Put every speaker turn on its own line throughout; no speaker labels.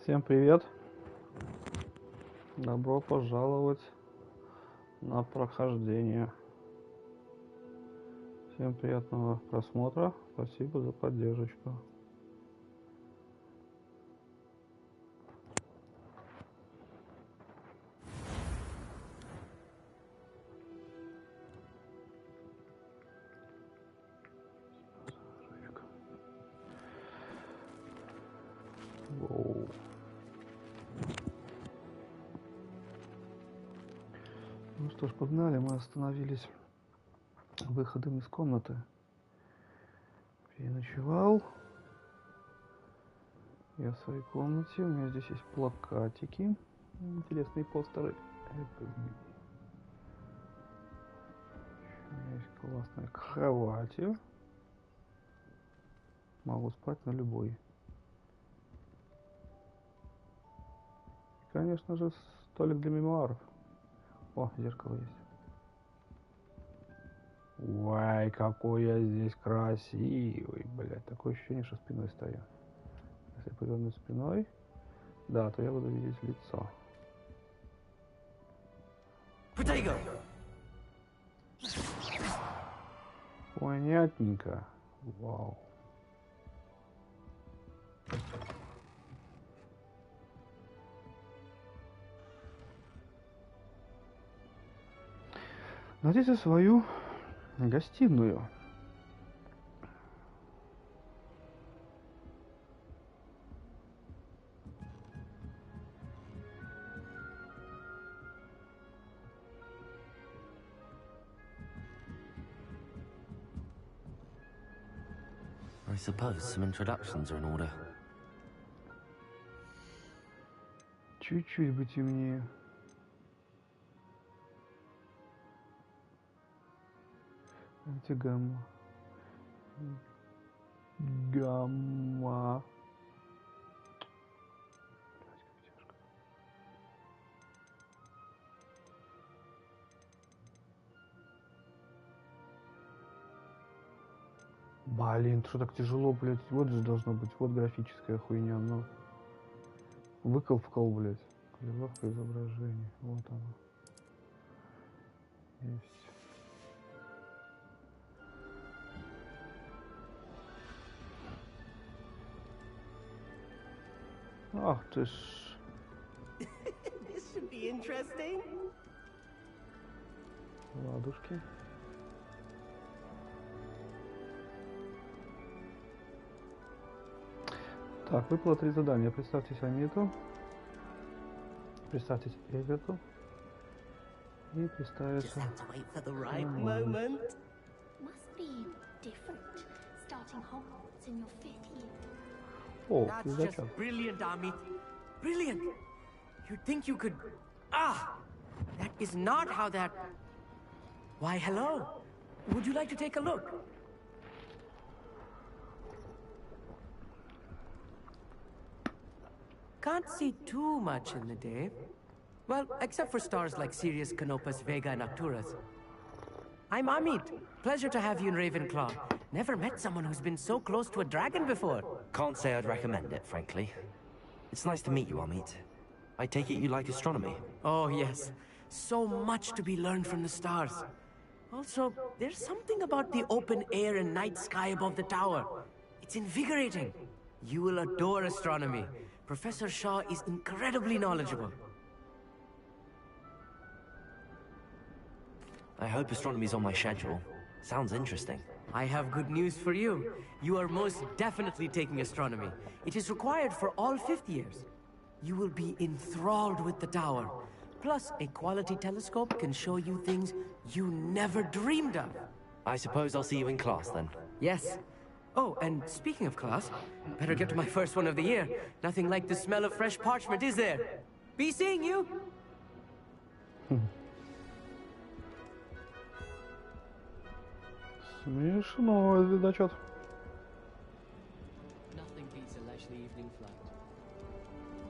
Всем привет! Добро пожаловать на прохождение. Всем приятного просмотра. Спасибо за поддержку. Воу. Ну что ж, погнали. Мы остановились выходом из комнаты. Переночевал. Я в своей комнате. У меня здесь есть плакатики. Интересные постеры. Это у меня есть классная кровать. Могу спать на любой. Конечно же, столик для мемуаров. О, зеркало есть. Ой, какой я здесь красивый, блядь. Такое ощущение, что спиной стою. Если я поверну спиной, да, то я буду видеть лицо. Понятненько. Вау. Найдите свою гостиную.
I suppose some introductions are in order.
Чуть-чуть бы темнее. Где гамма? Гамма. Блин, что так тяжело, блядь? Вот же должно быть, вот графическая хуйня, но выколпкал, блядь. Клевавка изображения, вот оно. Есть. Ах ты ж.
This should be interesting.
Ладушки. Так, выпало 3 задания. Представьтесь Амиту. Представьтесь Эготу. И представиться. О,
That's just brilliant, Amit. Brilliant. You'd think you could... Ah! That is not how that... Why, hello. Would you like to take a look? Can't see too much in the day. Well, except for stars like Sirius, Canopus, Vega, and Arcturus. I'm Amit. Pleasure to have you in Ravenclaw. Never met someone who's been so close to a dragon before.
Can't say I'd recommend it, frankly. It's nice to meet you, Amit. I take it you like astronomy?
Oh, yes. So much to be learned from the stars. Also, there's something about the open air and night sky above the tower. It's invigorating. You will adore astronomy. Professor Shaw is incredibly knowledgeable.
I hope astronomy's on my schedule. Sounds interesting.
I have good news for you. You are most definitely taking astronomy. It is required for all 5th years. You will be enthralled with the tower. Plus, a quality telescope can show you things you never dreamed of.
I suppose I'll see you in class then.
Yes. Oh, and speaking of class, better get to my first one of the year. Nothing like the smell of fresh parchment, is there? Be seeing you!
Смешно, звездочет.
Nothing beats a leisurely evening flight.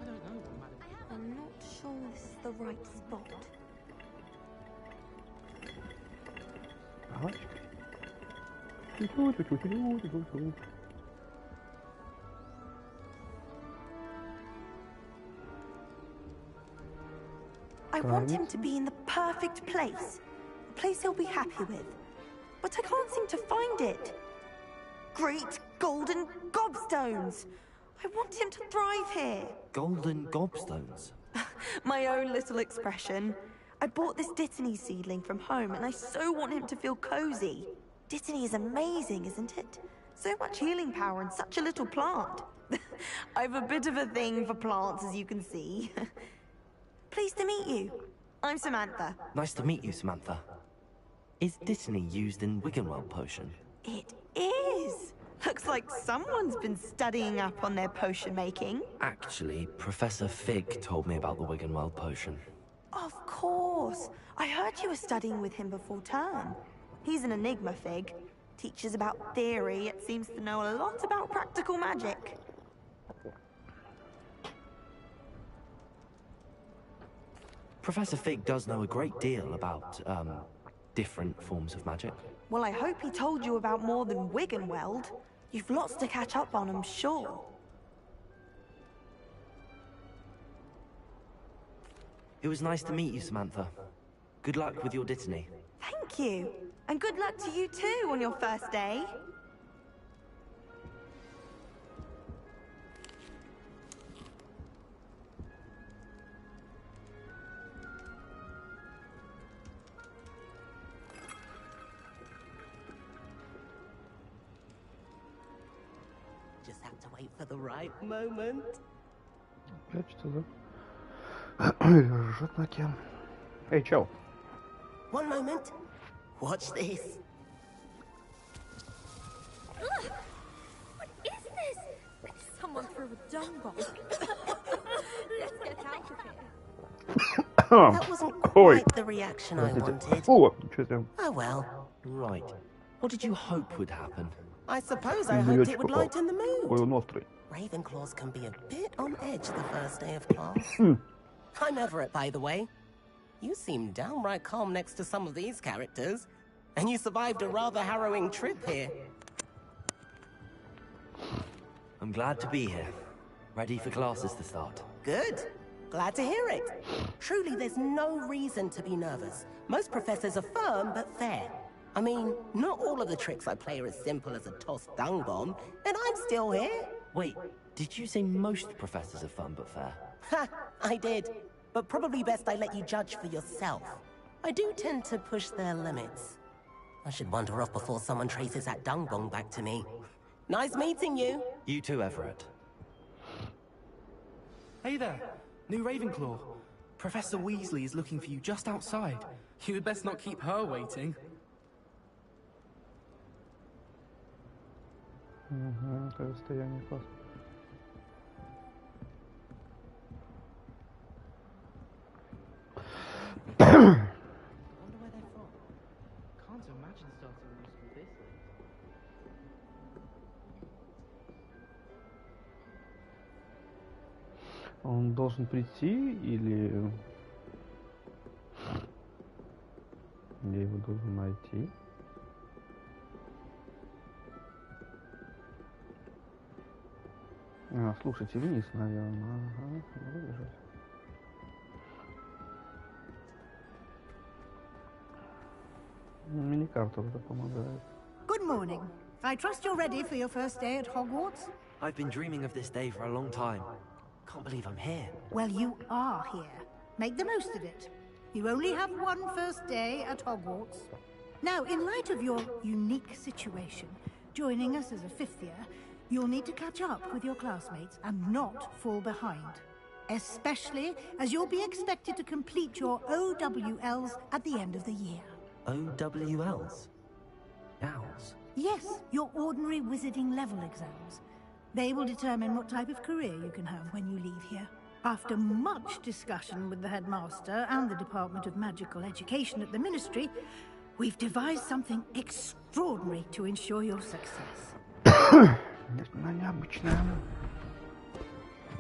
I don't know, madam.
I'm not sure this is the right spot.
Галочкой. Чуть-чуть.
I want him to be in the perfect place. A place he'll be happy with. But I can't seem to find it. Great golden gobstones! I want him to thrive here.
Golden gobstones.
My own little expression. I bought this Dittany seedling from home and I so want him to feel cozy. Dittany is amazing, isn't it? So much healing power in such a little plant. I've a bit of a thing for plants, as you can see. Pleased to meet you. I'm Samantha.
Nice to meet you, Samantha. Is Dittany used in Wiggenweld potion?
It is. Looks like someone's been studying up on their potion making.
Actually, Professor Fig told me about the Wiggenweld potion.
Of course. I heard you were studying with him before term. He's an enigma, Fig. Teaches about theory, yet seems to know a lot about practical magic.
Professor Fig does know a great deal about, different forms of magic.
Well, I hope he told you about more than Wiggenweld. You've lots to catch up on, I'm sure.
It was nice to meet you, Samantha. Good luck with your Dittany.
Thank you. And good luck to you too on your first day.
Just have to wait for the right moment.
Опять что за... Жжет на кем? Эй, чел.
One moment. Watch this.
Ugh! What is this? Someone threw a dung bomb. Let's get out of here.
That wasn't quite the reaction I wanted.
О, что там?
Oh well.
Right. What did you hope would happen?
I suppose I hoped it would lighten the
Ой,
mood.
он острый.
Ravenclaws can be a bit on edge the first day of class. I'm Everett, by the way. You seem downright calm next to some of these characters. And you survived a rather harrowing trip here.
I'm glad to be here. Ready for classes to start.
Good. Glad to hear it. Truly, there's no reason to be nervous. Most professors are firm but fair. I mean, not all of the tricks I play are as simple as a tossed dung bomb, and I'm still here.
Wait, did you say most professors are fun but fair?
Ha! I did. But probably best I let you judge for yourself. I do tend to push their limits. I should wander off before someone traces that dung bomb back to me. Nice meeting you.
You too, Everett.
Hey there, new Ravenclaw. Professor Weasley is looking for you just outside. You had best not keep her waiting.
Угу, это расстояние классно.
I wonder where they're from. Can't imagine starting a new school this late.
Он должен прийти или я его должен найти? А, слушайте, вниз, наверное. Ага, выбежать. Миникарта это помогает.
Good morning. I trust you're ready for your first day at Hogwarts?
I've been dreaming of this day for a long time. Can't believe I'm here.
Well, you are here. Make the most of it. You only have one first day at Hogwarts. Now, in light of your unique situation, joining us as a fifth year, you'll need to catch up with your classmates and not fall behind. Especially as you'll be expected to complete your OWLs at the end of the year.
OWLs? Owls?
Yes, your ordinary wizarding level exams. They will determine what type of career you can have when you leave here. After much discussion with the headmaster and the Department of Magical Education at the Ministry, we've devised something extraordinary to ensure your success.
Она необычная.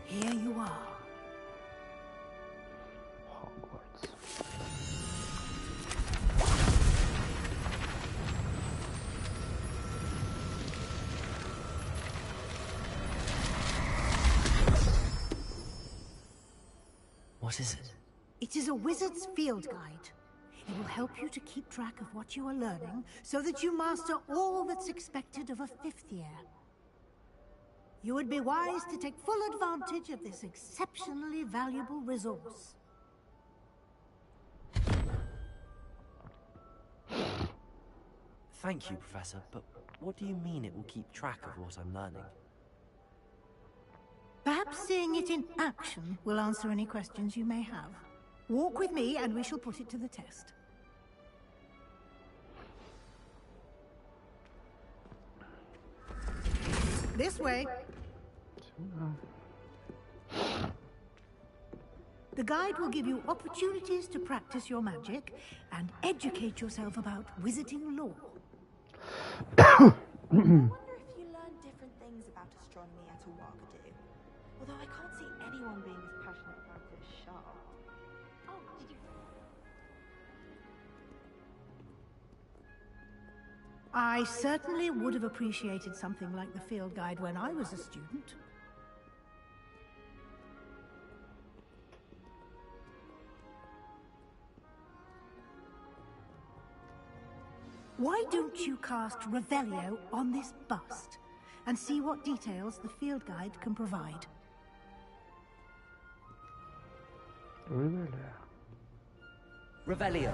Here you are.
Hogwarts.
What is it?
It is a wizard's field guide. It will help you to keep track of what you are learning so that you master all that's expected of a 5th year. You would be wise to take full advantage of this exceptionally valuable resource.
Thank you, Professor, but what do you mean it will keep track of what I'm learning?
Perhaps seeing it in action will answer any questions you may have. Walk with me and we shall put it to the test. This way. The guide will give you opportunities to practice your magic and educate yourself about wizarding lore.
I wonder if you learn different things about astronomy at Igroku. Although I can't see anyone being as passionate about it as Sharp. Oh, did you...
I certainly would have appreciated something like the field guide when I was a student. Why don't you cast Revelio on this bust and see what details the field guide can provide?
Revelio.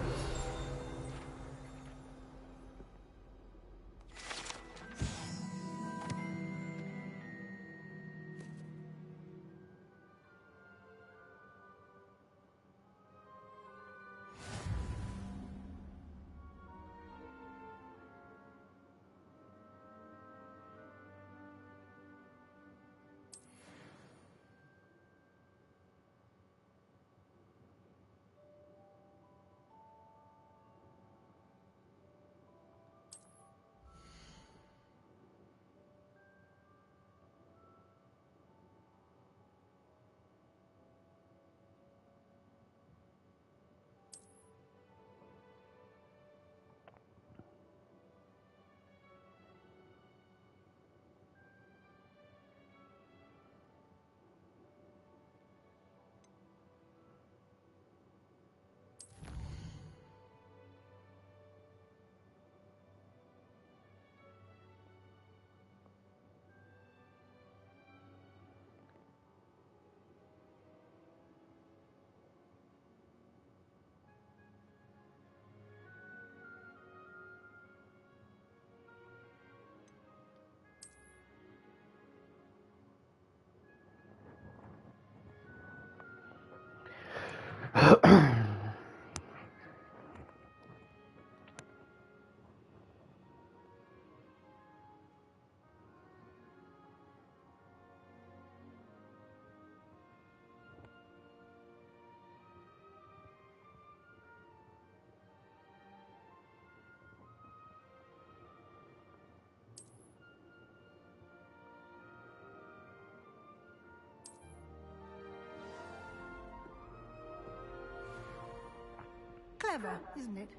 Clever, isn't it?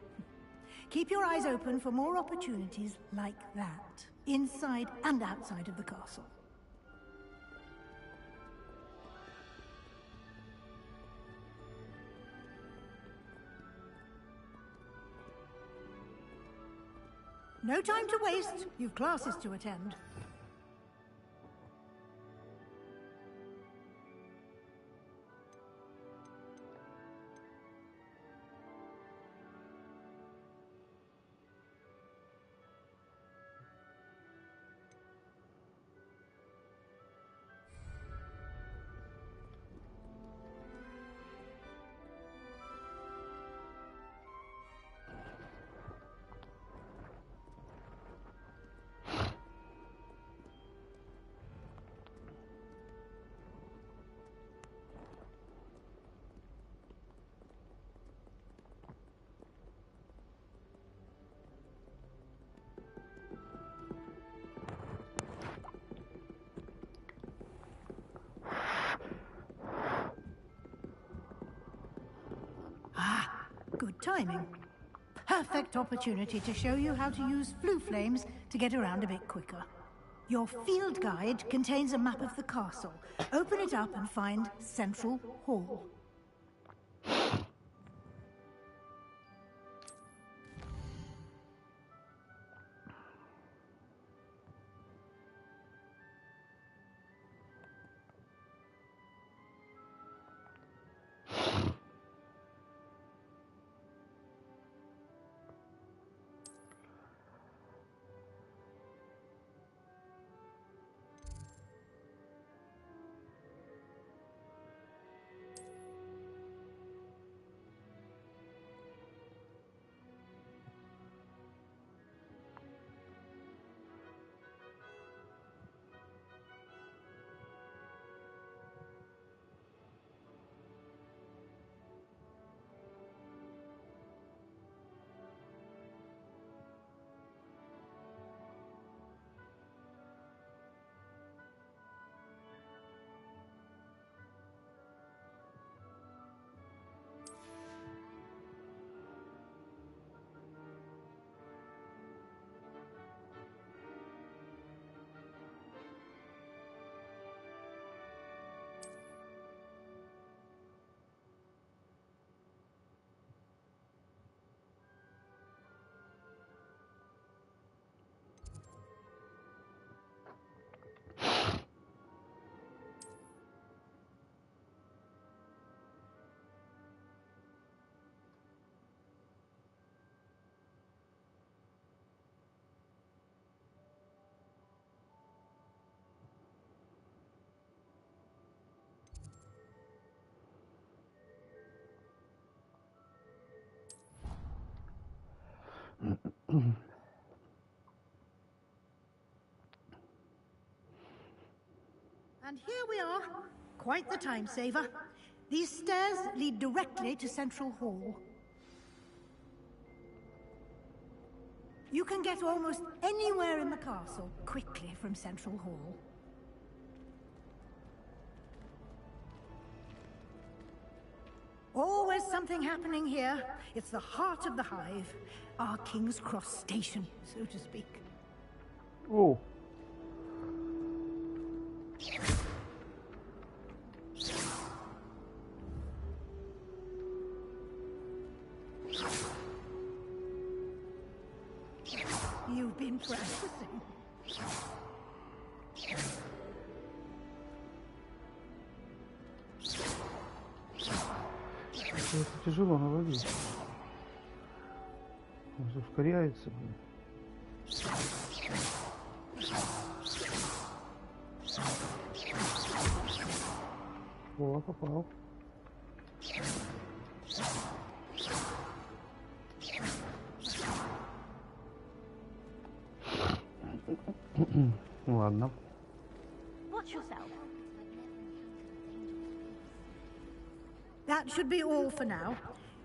Keep your eyes open for more opportunities like that, inside and outside of the castle. No time to waste. You've classes to attend. Good timing. Perfect opportunity to show you how to use flue flames to get around a bit quicker. Your field guide contains a map of the castle. Open it up and find Central Hall. And here we are. Quite the time saver. These stairs lead directly to Central Hall. You can get almost anywhere in the castle quickly from Central Hall. Always something happening here. It's the heart of the hive. Our King's Cross station, so to speak.
Oh.
You've been practicing.
Это тяжело наводить. Он же ускоряется, блин. О, попал. Ладно.
That should be all for now.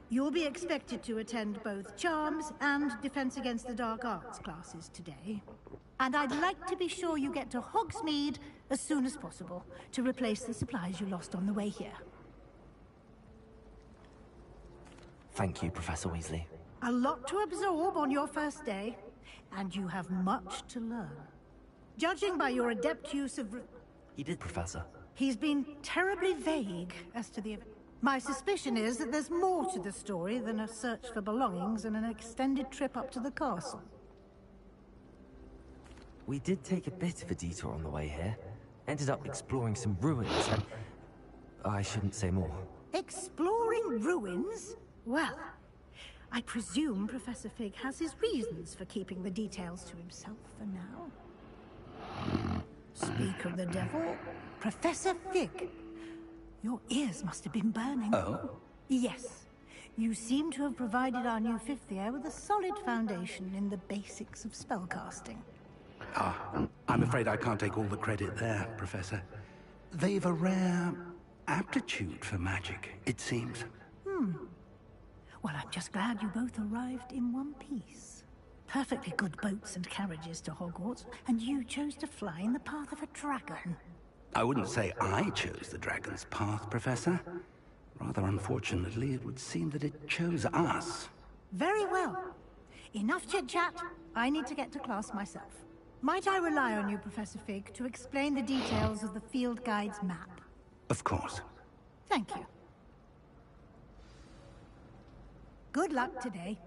You'll be expected to attend both Charms and Defense Against the Dark Arts classes today. And I'd like to be sure you get to Hogsmeade as soon as possible to replace the supplies you lost on the way here.
Thank you, Professor Weasley.
A lot to absorb on your first day, and you have much to learn. Judging by your adept use of...
He did, Professor.
He's been terribly vague as to the event. My suspicion is that there's more to the story than a search for belongings and an extended trip up to the castle.
We did take a bit of a detour on the way here. Ended up exploring some ruins and... I shouldn't say more.
Exploring ruins? Well, I presume Professor Fig has his reasons for keeping the details to himself for now. Speak of the devil, Professor Fig. Your ears must have been burning.
Oh?
Yes. You seem to have provided our new fifth year with a solid foundation in the basics of spellcasting.
I'm afraid I can't take all the credit there, Professor. They've a rare aptitude for magic, it seems.
Well, I'm just glad you both arrived in one piece. Perfectly good boats and carriages to Hogwarts, and you chose to fly in the path of a dragon.
I wouldn't say I chose the dragon's path, Professor. Rather unfortunately, it would seem that it chose us.
Very well. Enough chit-chat. I need to get to class myself. Might I rely on you, Professor Fig, to explain the details of the field guide's map?
Of course.
Thank you. Good luck today.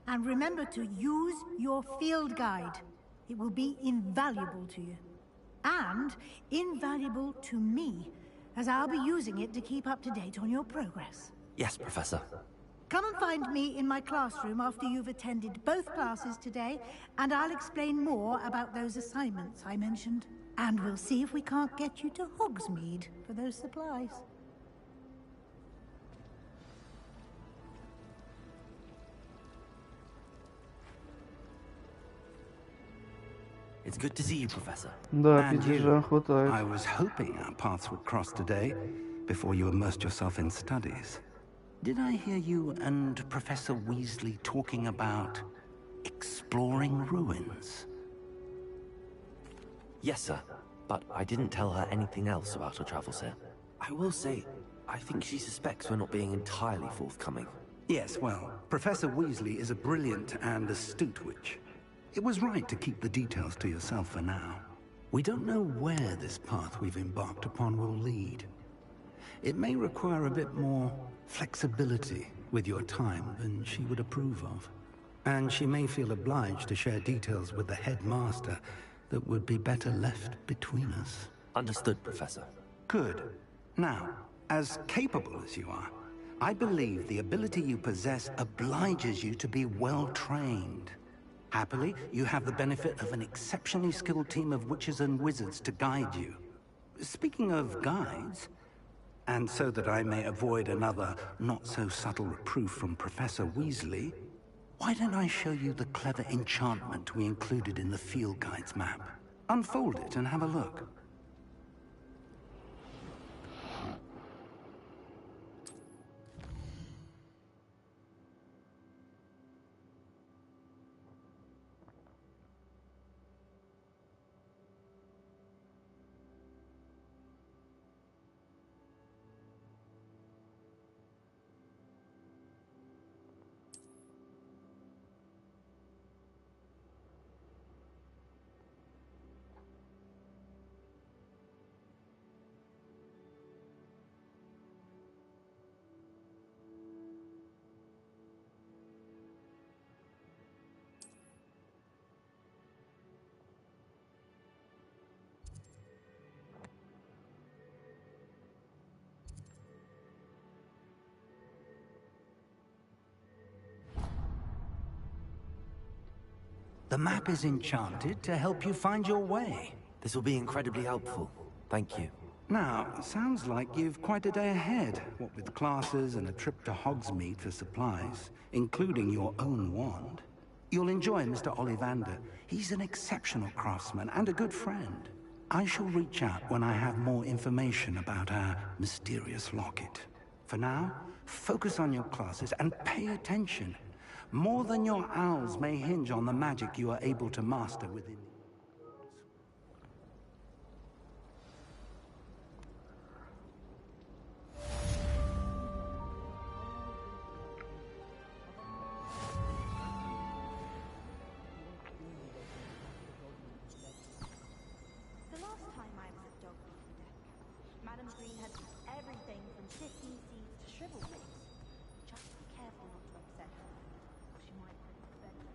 And remember to use your field guide. It will be invaluable to you. And invaluable to me, as I'll be using it to keep up to date on your progress.
Yes, Professor.
Come and find me in my classroom after you've attended both classes today, and I'll explain more about those assignments I mentioned. And we'll see if we can't get you to Hogsmeade for those supplies.
It's good to see you, Professor.
Да,
And
пятижа
you.
хватает.
I was hoping our paths would cross today, before you immersed yourself in studies. Did I hear you and Professor Weasley talking about exploring ruins?
Yes, sir. But I didn't tell her anything else about her travels here. I will say, I think she suspects we're not being entirely forthcoming.
Yes, well, Professor Weasley is a brilliant and astute witch. It was right to keep the details to yourself for now. We don't know where this path we've embarked upon will lead. It may require a bit more flexibility with your time than she would approve of. And she may feel obliged to share details with the headmaster that would be better left between us.
Understood, Professor.
Good. Now, as capable as you are, I believe the ability you possess obliges you to be well-trained. Happily, you have the benefit of an exceptionally skilled team of witches and wizards to guide you. Speaking of guides, and so that I may avoid another not-so-subtle reproof from Professor Weasley, why don't I show you the clever enchantment we included in the field guide's map? Unfold it and have a look. The map is enchanted to help you find your way.
This will be incredibly helpful. Thank you.
Now, sounds like you've quite a day ahead, what with classes and a trip to Hogsmeade for supplies, including your own wand. You'll enjoy Mr. Ollivander. He's an exceptional craftsman and a good friend. I shall reach out when I have more information about our mysterious locket. For now, focus on your classes and pay attention. More than your owls may hinge on the magic you are able to master within.
The last time I was at Dogwood Deck, Madam Green had everything from sifting seeds to shrivel things. Just be careful not to upset her, or she might predict better.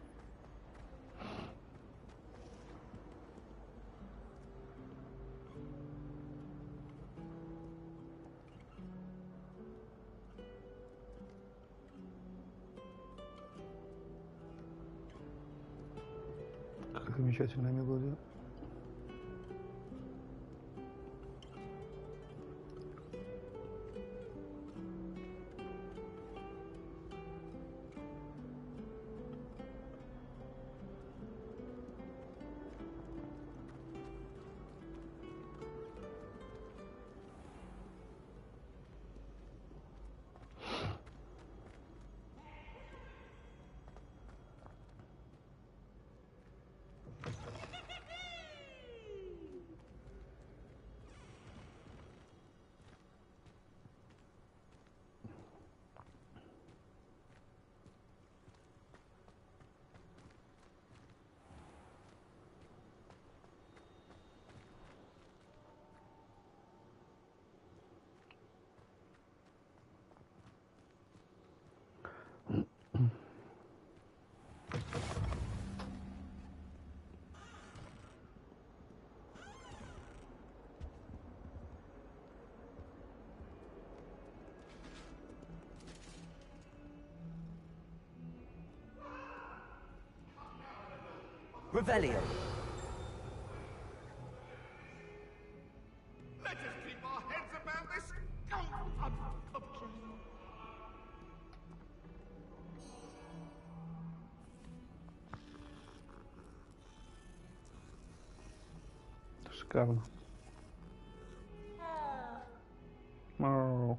Как замечательная мелодия.
Revelio.
Let us keep our heads about this.
Шикарно. Мяу.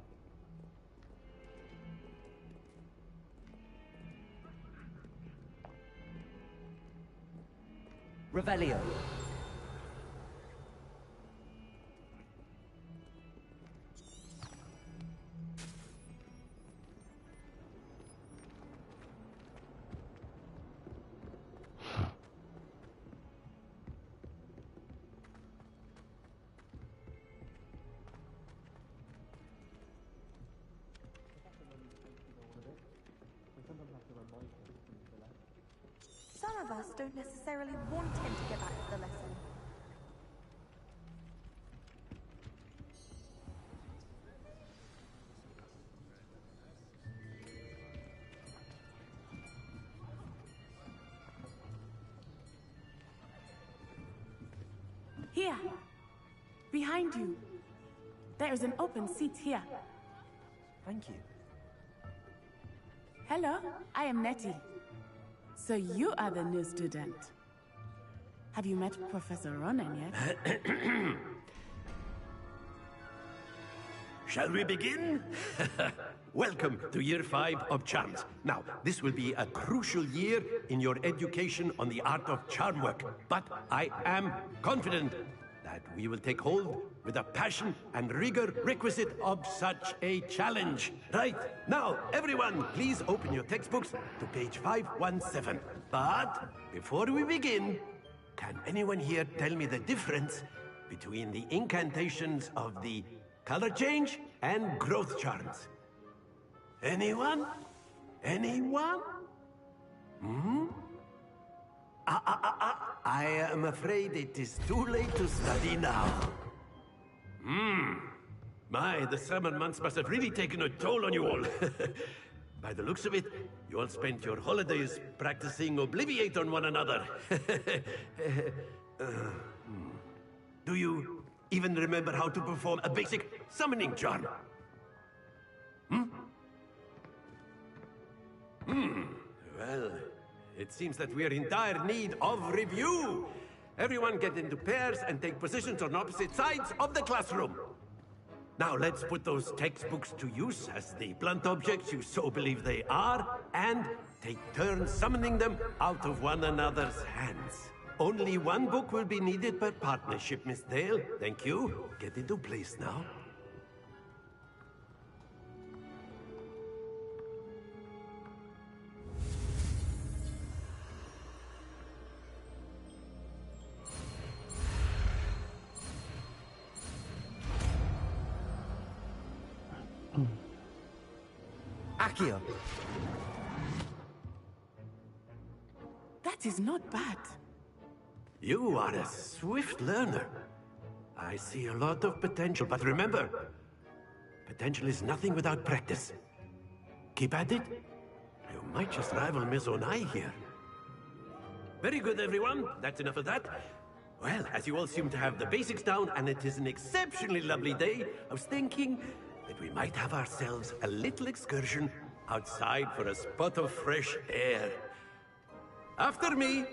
Revelio.
Some of us don't necessarily want him to get back to the lesson.
Here, behind you. There is an open seat here.
Thank you.
Hello, I am Nettie. So you are the new student. Have you met Professor Ronan yet?
Shall we begin? Welcome to Year 5 of Charms. Now, this will be a crucial year in your education on the art of charm work. But I am confident that we will take hold with the passion and rigor requisite of such a challenge. Right, now, everyone, please open your textbooks to page 517. But before we begin, can anyone here tell me the difference between the incantations of the color change and growth charms? Anyone? Anyone? I am afraid it is too late to study now. My, the summer months must have really taken a toll on you all. By the looks of it, you all spent your holidays practicing Obliviate on one another. Do you even remember how to perform a basic summoning charm? Well, it seems that we are in dire need of review. Everyone get into pairs and take positions on opposite sides of the classroom. Now let's put those textbooks to use as the blunt objects you so believe they are, and take turns summoning them out of one another's hands. Only one book will be needed per partnership, Miss Dale. Thank you. Get into place now.
Accio.
That is not bad.
You are a swift learner. I see a lot of potential, but remember, potential is nothing without practice. Keep at it. You might just rival Miss Onai here. Very good, everyone. That's enough of that. Well, as you all seem to have the basics down, and it is an exceptionally lovely day, I was thinking that we might have ourselves a little excursion outside for a spot of fresh air. After me.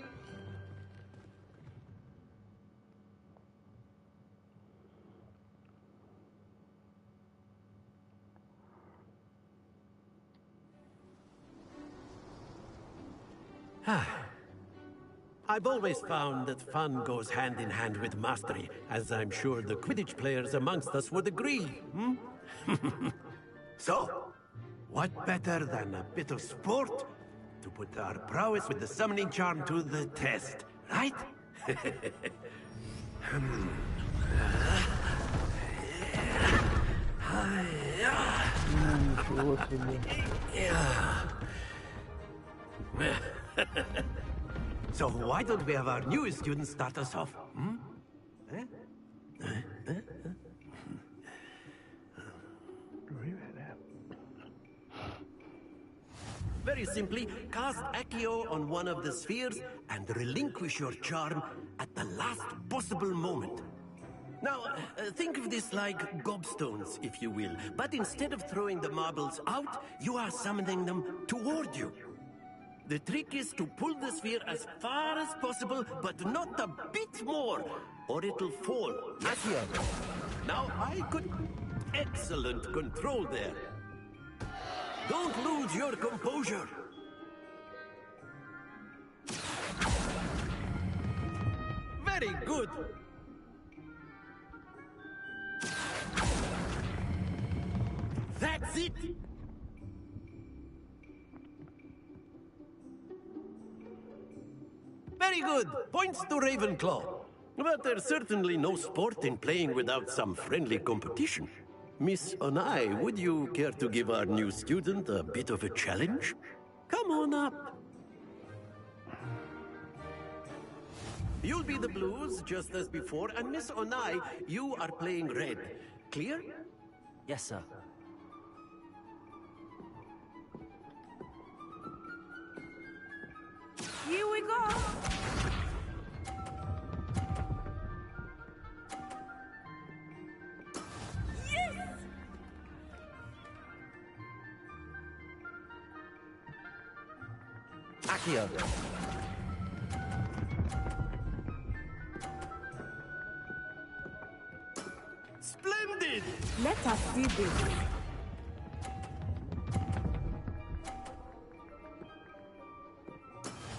I've always found that fun goes hand in hand with mastery, as I'm sure the Quidditch players amongst us would agree. So, what better than a bit of sport to put our prowess with the summoning charm to the test, right? So why don't we have our newest student start us off? Very simply, cast Accio on one of the spheres and relinquish your charm at the last possible moment. Now, think of this like gobstones, if you will, but instead of throwing the marbles out, you are summoning them toward you. The trick is to pull the sphere as far as possible, but not a bit more, or it'll fall. Yes, now I could... Excellent control there. Don't lose your composure. Very good. That's it. Very good. Points to Ravenclaw. But there's certainly no sport in playing without some friendly competition. Miss Onai, would you care to give our new student a bit of a challenge? Come on up. You'll be the blues, just as before, and Miss Onai, you are playing red. Clear?
Yes, sir.
Here we go! Yes!
Accio.
Splendid!
Let us see this.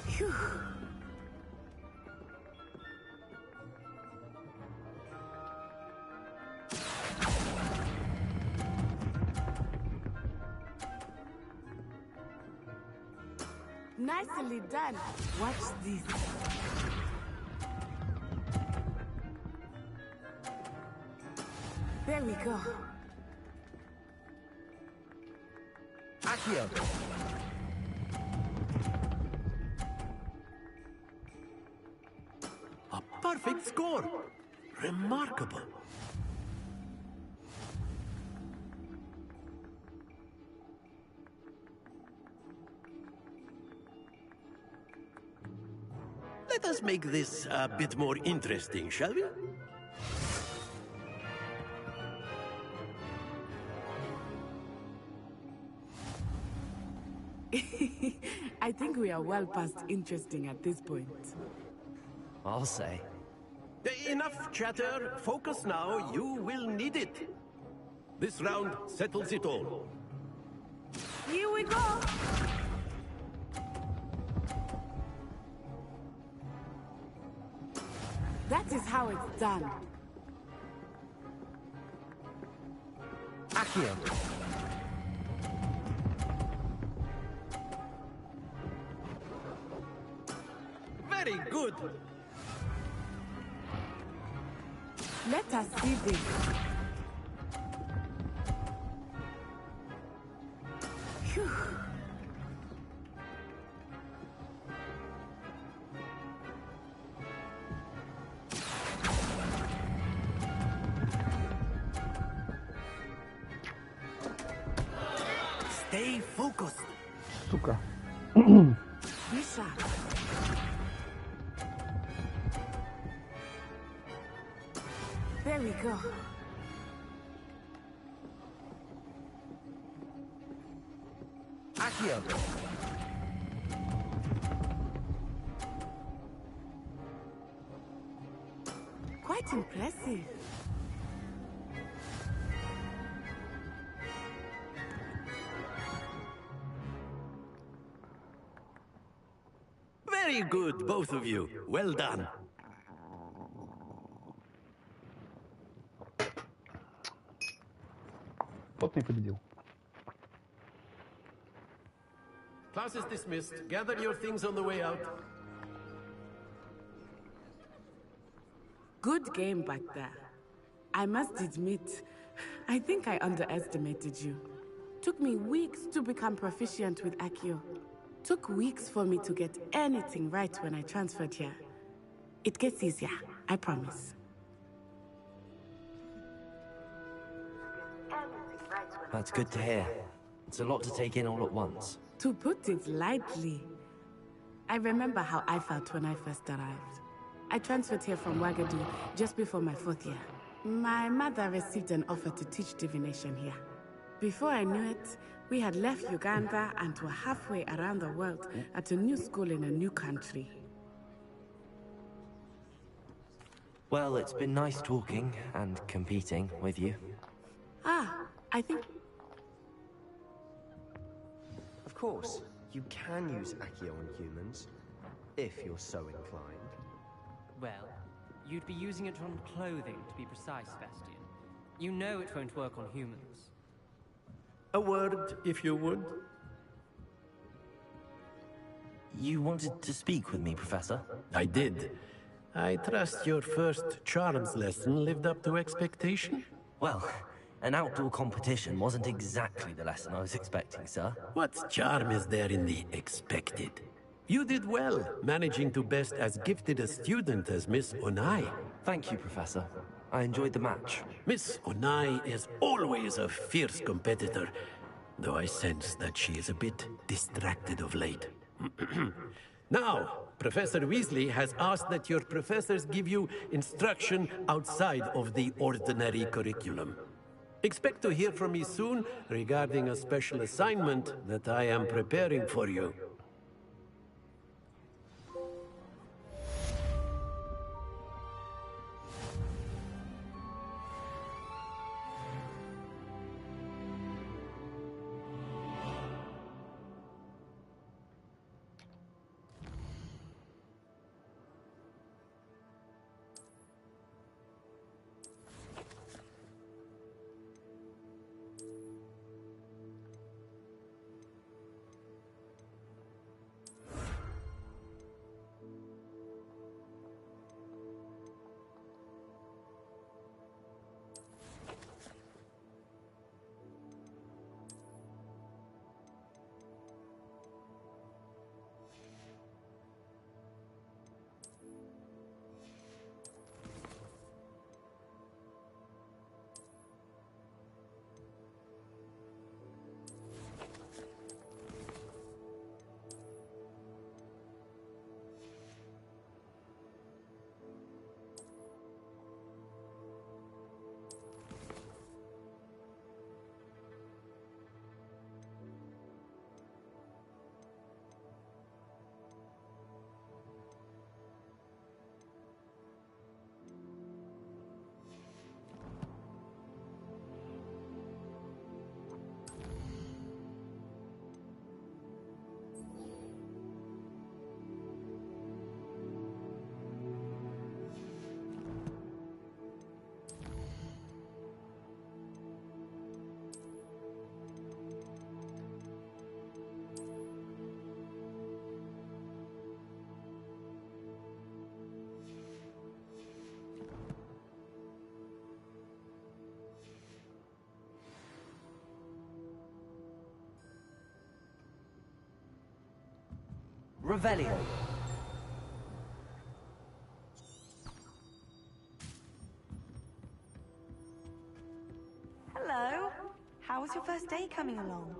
Phew. Nicely done. Watch this. There we go.
Accio.
A perfect score. Remarkable. Let us make this a bit more interesting, shall we?
I think we are well past interesting at this point.
I'll say.
Enough chatter. Focus now. You will need it. This round settles it all.
Here we go! That is how it's done.
Accio.
Very good.
Let us see this. Phew.
Stay focused.
Сука.
Be sharp. There we go.
Accio.
Quite impressive.
Very good, both of you. Well done.
Тот не победил.
Class is dismissed. Gather your things on the way out.
Good game back there. I must admit, I think I underestimated you. Took me weeks to become proficient with Accio. Took weeks for me to get anything right when I transferred here. It gets easier, I promise.
That's good to hear. It's a lot to take in all at once.
To put it lightly, I remember how I felt when I first arrived. I transferred here from Wagadu just before my 4th year. My mother received an offer to teach divination here. Before I knew it, we had left Uganda and were halfway around the world at a new school in a new country.
Well, it's been nice talking and competing with you.
I think...
Of course, you can use Accio on humans, if you're so inclined.
Well, you'd be using it on clothing, to be precise, Sebastian. You know it won't work on humans.
A word, if you would.
You wanted to speak with me, Professor?
I did. I trust your first charms lesson lived up to expectation?
Well, an outdoor competition wasn't exactly the lesson I was expecting, sir.
What charm is there in the expected? You did well, managing to best as gifted a student as Miss Onai.
Thank you, Professor. I enjoyed the match.
Miss Onai is always a fierce competitor, though I sense that she is a bit distracted of late. Now, Professor Weasley has asked that your professors give you instruction outside of the ordinary curriculum. Expect to hear from me soon regarding a special assignment that I am preparing for you.
Revelio.
Hello. How was your first day coming along?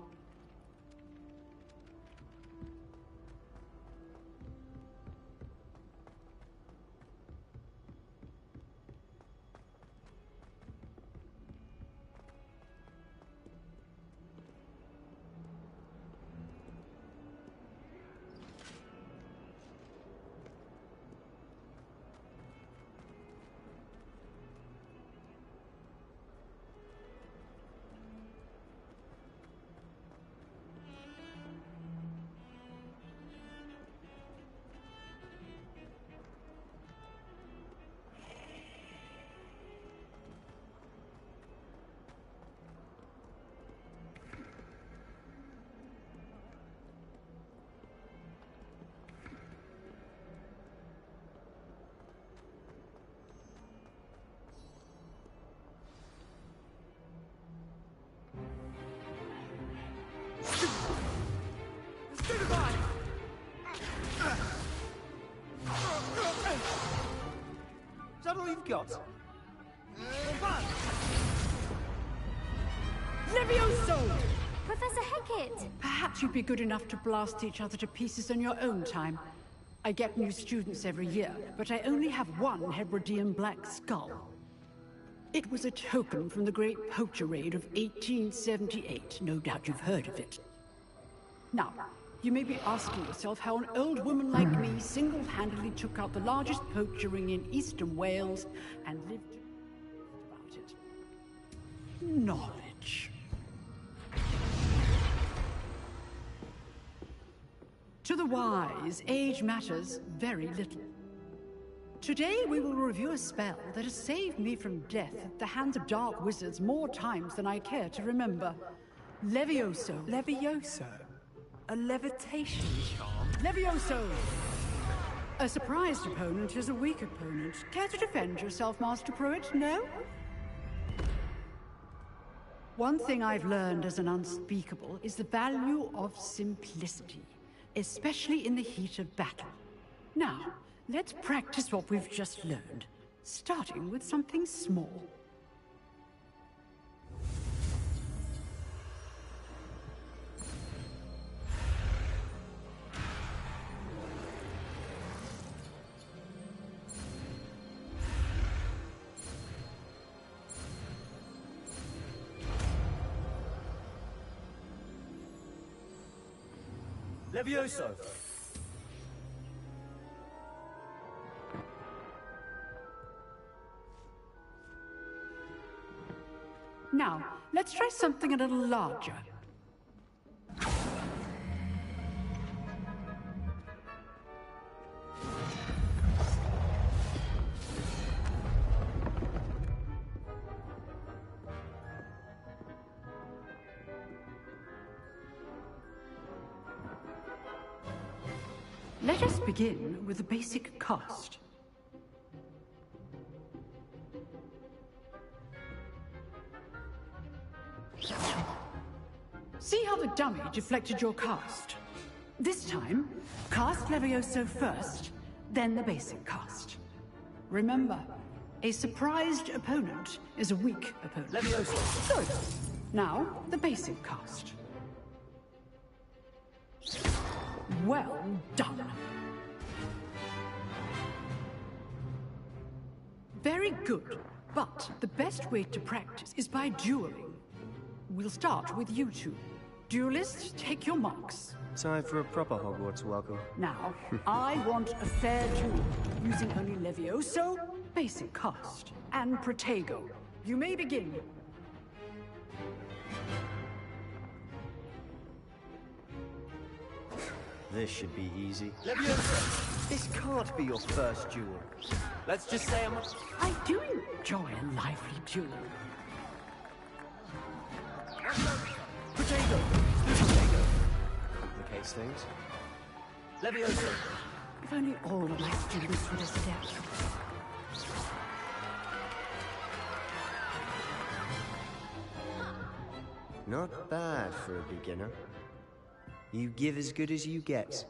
Is that all you've got?
Professor Hecat!
Perhaps you'd be good enough to blast each other to pieces on your own time.
I get new students every year, but I only have one Hebridean black skull. It was a token from the Great Poacher Raid of 1878. No doubt you've heard of it. Now, you may be asking yourself how an old woman like me single-handedly took out the largest poacher ring in eastern Wales and lived about it. Knowledge. To the wise, age matters very little. Today we will review a spell that has saved me from death at the hands of dark wizards more times than I care to remember. Levioso.
Levioso? A levitation charm?
Levioso! A surprised opponent is a weak opponent. Care to defend yourself, Master Pruitt? No? One thing I've learned as an unspeakable is the value of simplicity, especially in the heat of battle. Now, let's practice what we've just learned, starting with something small.
Levioso!
Now, let's try something a little larger. Let us begin with the basic cast. See how the dummy deflected your cast? This time, cast Levioso first, then the basic cast. Remember, a surprised opponent is a weak opponent.
Levioso!
Good. Now, the basic cast. Well done. Very good, but the best way to practice is by dueling. We'll start with you two. Duelists, take your marks.
Time for a proper Hogwarts welcome.
Now, I want a fair duel, using only Levioso, basic cast, and Protego. You may begin.
This should be easy. Levioso! This can't be your first duel. Let's just say
I do enjoy a lively duel.
Potato! Potato! Complicates things. Levioso!
If only all of my students were as adept.
Not bad for a beginner. You give as good as you get.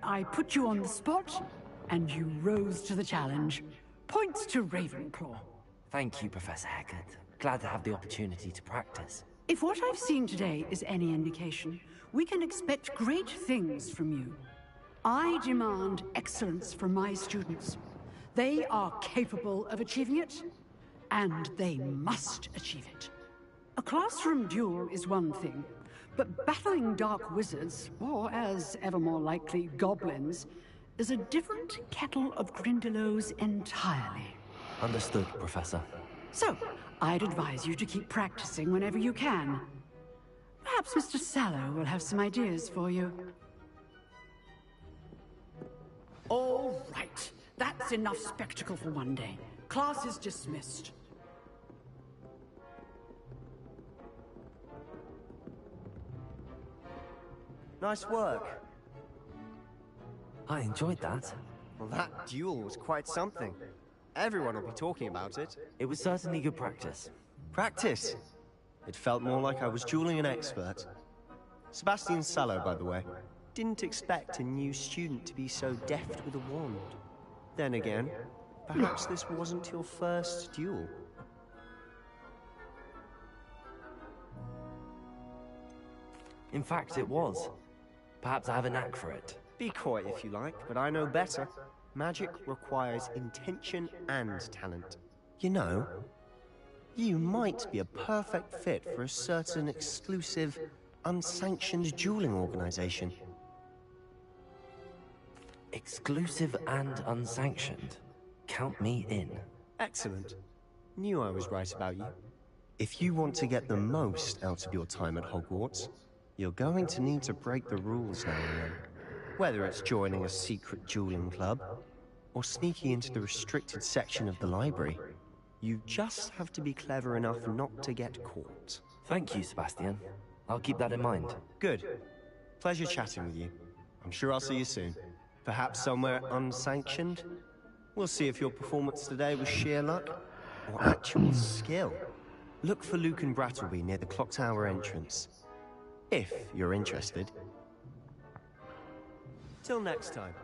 I put you on the spot, and you rose to the challenge. Points to Ravenclaw.
Thank you, Professor Haggard. Glad to have the opportunity to practice.
If what I've seen today is any indication, we can expect great things from you. I demand excellence from my students. They are capable of achieving it, and they must achieve it. A classroom duel is one thing, but battling dark wizards, or as ever more likely, goblins, is a different kettle of Grindylows entirely.
Understood, Professor.
So, I'd advise you to keep practicing whenever you can. Perhaps Mr. Sallow will have some ideas for you. All right. That's enough spectacle for one day. Class is dismissed.
Nice work.
I enjoyed that.
Well, that duel was quite something. Everyone will be talking about it.
It was certainly good practice.
Practice? It felt more like I was dueling an expert. Sebastian Sallow, by the way. Didn't expect a new student to be so deft with a wand. Then again, perhaps this wasn't your first duel.
In fact, it was. Perhaps I have a knack for it.
Be coy if you like, but I know better. Magic requires intention and talent. You know, you might be a perfect fit for a certain exclusive, unsanctioned dueling organization.
Exclusive and unsanctioned. Count me in.
Excellent. Knew I was right about you. If you want to get the most out of your time at Hogwarts, you're going to need to break the rules now and then. Whether it's joining a secret dueling club, or sneaking into the restricted section of the library, you just have to be clever enough not to get caught.
Thank you, Sebastian. I'll keep that in mind.
Good. Pleasure chatting with you. I'm sure I'll see you soon. Perhaps somewhere unsanctioned? We'll see if your performance today was sheer luck or actual skill. Look for Luke and Brattleby near the clock tower entrance. If you're interested. Till next time.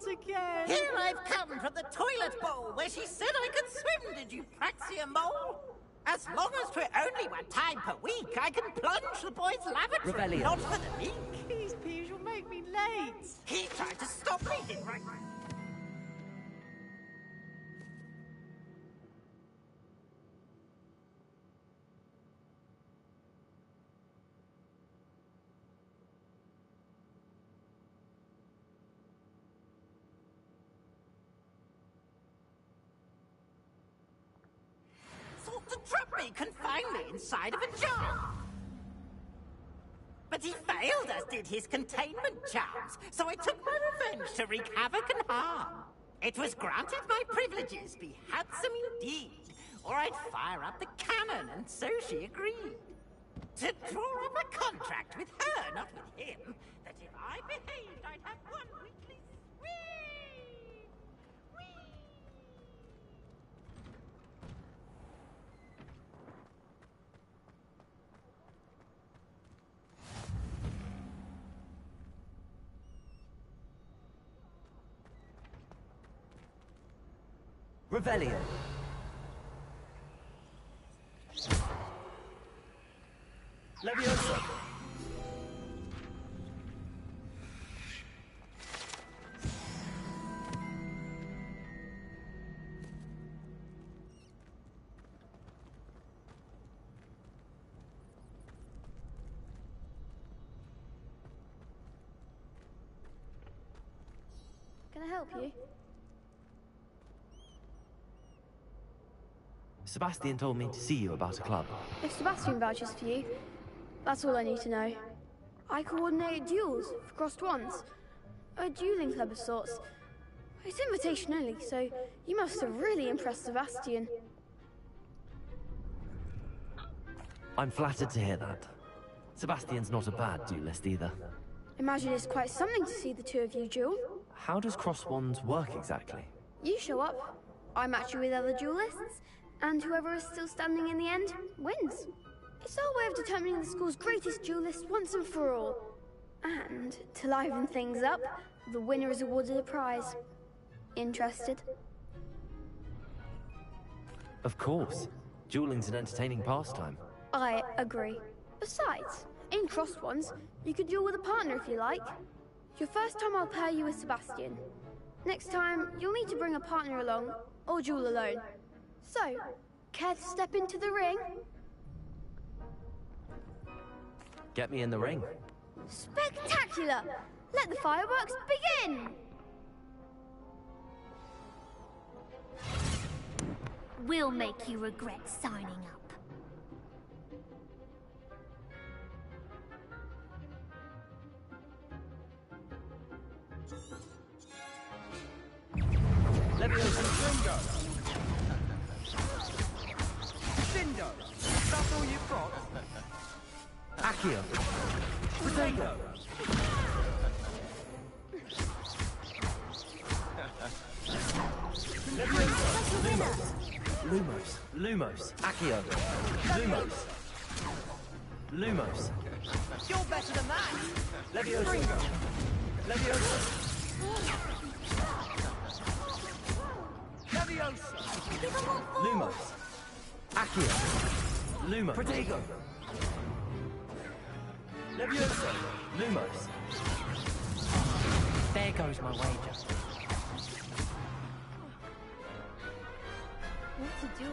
Again. Here I've come from the toilet bowl where she said I could swim, did you praxia mole? As long as 'twere only one time per week, I can plunge the boys' lavatory.
Rebellion.
Not for the meek.
These peas will make me late.
He tried to stop me, didn't he? To trap me, confine me inside of a jar. But he failed, as did his containment charms, so I took my revenge to wreak havoc and harm. It was granted my privileges be handsome indeed, or I'd fire up the cannon, and so she agreed. To draw up a contract with her, not with him, that if I behaved, I'd have one weekly swing.
Rebellion.
Leviosa.
Can I help you?
Sebastian told me to see you about a club.
If Sebastian vouches for you, that's all I need to know. I coordinate duels for crossed wands. A dueling club of sorts. It's invitation only, so you must have really impressed Sebastian.
I'm flattered to hear that. Sebastian's not a bad duelist either.
Imagine it's quite something to see the two of you duel.
How does cross wands work exactly?
You show up, I match you with other duelists, and whoever is still standing in the end wins. It's our way of determining the school's greatest duelist once and for all. And to liven things up, the winner is awarded a prize. Interested?
Of course. Dueling's an entertaining pastime.
I agree. Besides, in crossed ones, you could duel with a partner if you like. Your first time I'll pair you with Sebastian. Next time, you'll need to bring a partner along, or duel alone. So, care to step into the ring?
Get me in the ring.
Spectacular! Let the fireworks begin!
We'll make you regret signing up.
Bingo! Bingo! That's all you've got?
Accio.
Potato!
Lumos. Lumos. Accio. Lumos. Lumos.
You're better than that!
Leviosa. Leviosa.
Leviosa!
Lumos. Accio. Lumos.
Protego!
Leviosa. Lumos.
There goes my wager.
What to do?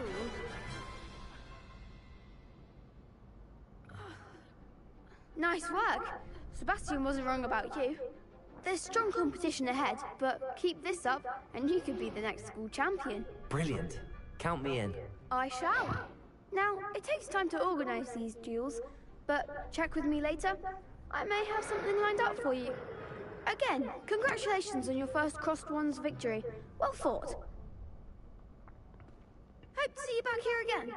Nice work. Sebastian wasn't wrong about you. There's strong competition ahead, but keep this up and you could be the next school champion.
Brilliant. Count me in.
I shall. Now, it takes time to organize these duels, but check with me later. I may have something lined up for you. Again, congratulations on your first Crossed Wands victory. Well fought. Hope to see you back here again.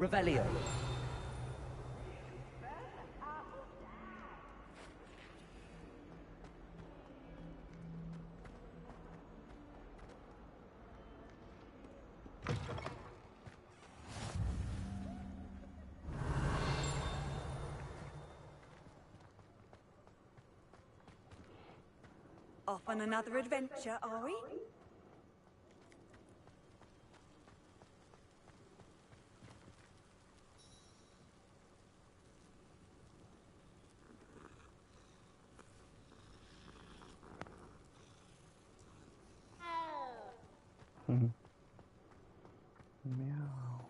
Revelio.
Off on another adventure, are we?
Meow.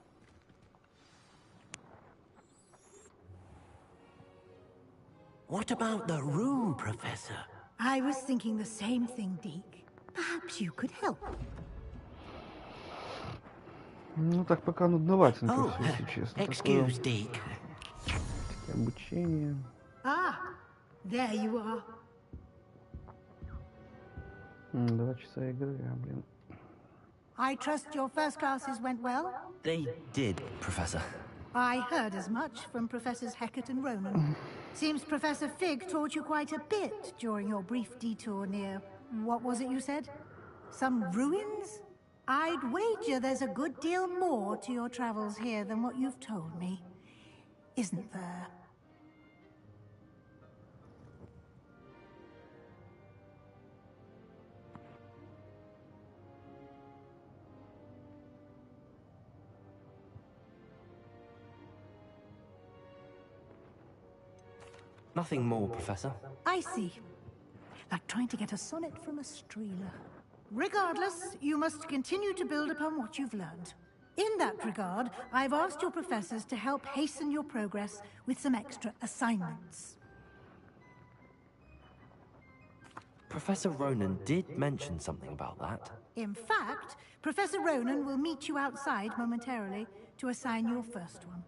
What about the room, Professor?
I was thinking the same thing, Deke. Perhaps you could help.
Ну так пока нудноватенько все, если честно.
Excuse, Deke.
Обучение.
Ah, there you are.
2 часа игры, блин.
I trust your first classes went well?
They did, Professor.
I heard as much from Professors Hecat and Ronan. Seems Professor Fig taught you quite a bit during your brief detour near... what was it you said? Some ruins? I'd wager there's a good deal more to your travels here than what you've told me. Isn't there?
Nothing more, Professor.
I see. Like trying to get a sonnet from a streeler. Regardless, you must continue to build upon what you've learned. In that regard, I've asked your professors to help hasten your progress with some extra assignments.
Professor Ronan did mention something about that.
In fact, Professor Ronan will meet you outside momentarily to assign your first one.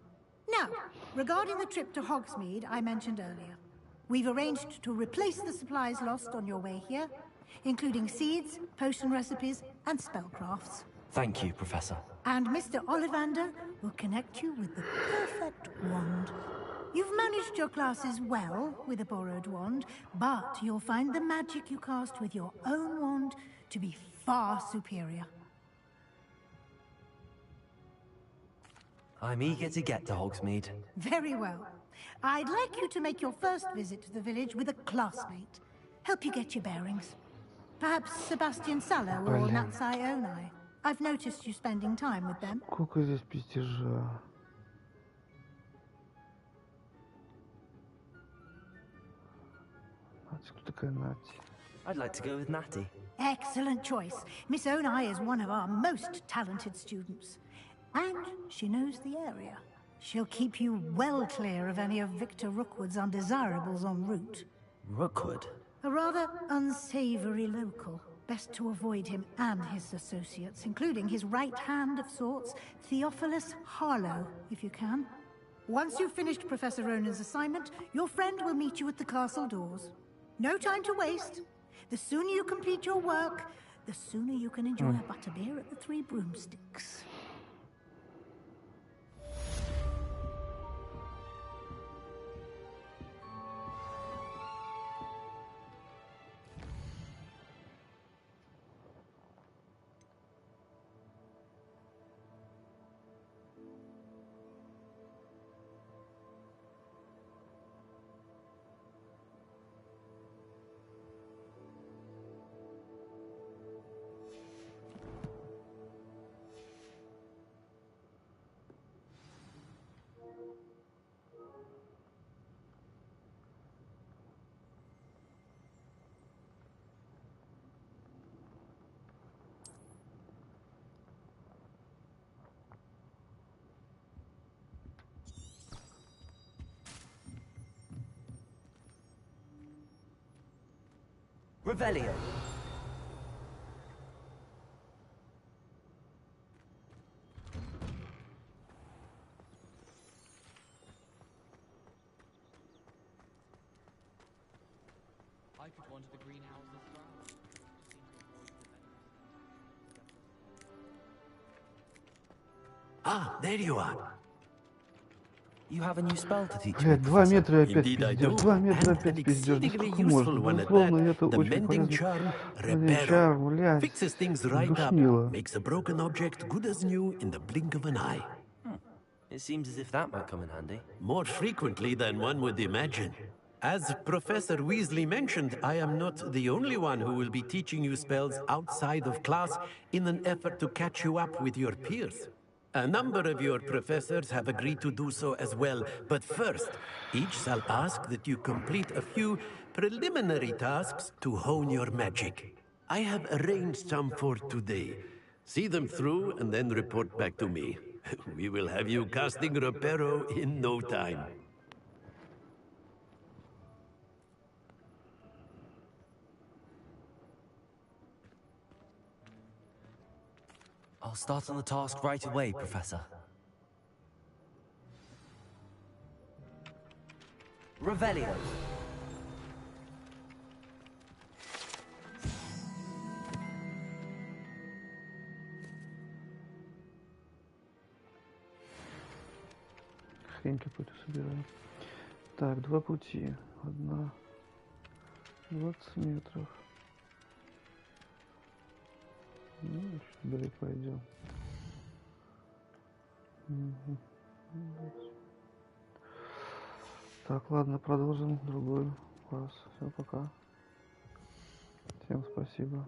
Now, regarding the trip to Hogsmeade I mentioned earlier, we've arranged to replace the supplies lost on your way here, including seeds, potion recipes, and spellcrafts.
Thank you, Professor.
And Mr. Ollivander will connect you with the perfect wand. You've managed your classes well with a borrowed wand, but you'll find the magic you cast with your own wand to be far superior.
I'm eager to get to Hogsmeade.
Very well. I'd like you to make your first visit to the village with a classmate. Help you get your bearings. Perhaps Sebastian Sallow or Natsai Onai. I've noticed you spending time with them.
Сколько здесь пиздежа. Кто такая Нати?
I'd like to go with Natty.
Excellent choice. Miss Onai is one of our most talented students. And she knows the area. She'll keep you well clear of any of Victor Rookwood's undesirables en route.
Rookwood?
A rather unsavory local. Best to avoid him and his associates, including his right hand of sorts, Theophilus Harlow, if you can. Once you've finished Professor Ronan's assignment, your friend will meet you at the castle doors. No time to waste. The sooner you complete your work, the sooner you can enjoy a butterbeer at the Three Broomsticks.
Revelio.
I could wander the greenhouse as well.
Ah, there you are.
You have a new spell to teach me,
Блядь, 2 метра опять
Indeed I
пиздец,
do.
2 метра
And
опять
an
пиздец, да
exceedingly
сколько
useful
можно?
one at
Безусловно,
that.
это
The
очень
mending
полезно.
charm,
Mending charm,
Reparo,
блядь,
fixes things right up,
душнило.
makes a broken object good as new in the blink of an eye.
It seems as if that might come in handy.
More frequently than one would imagine. As Professor Weasley mentioned, I am not the only one who will be teaching you spells outside of class in an effort to catch you up with your peers. A number of your professors have agreed to do so as well, but first, each shall ask that you complete a few preliminary tasks to hone your magic. I have arranged some for today. See them through and then report back to me. We will have you casting Reparo in no time.
I'll start on the task right away, Professor. Revelio.
Хрень какую-то собираю. Так, 2 пути. Одна. 20 метров. Ну, чуть далее пойдем. Так, ладно, продолжим другой класс. Все, пока. Всем спасибо.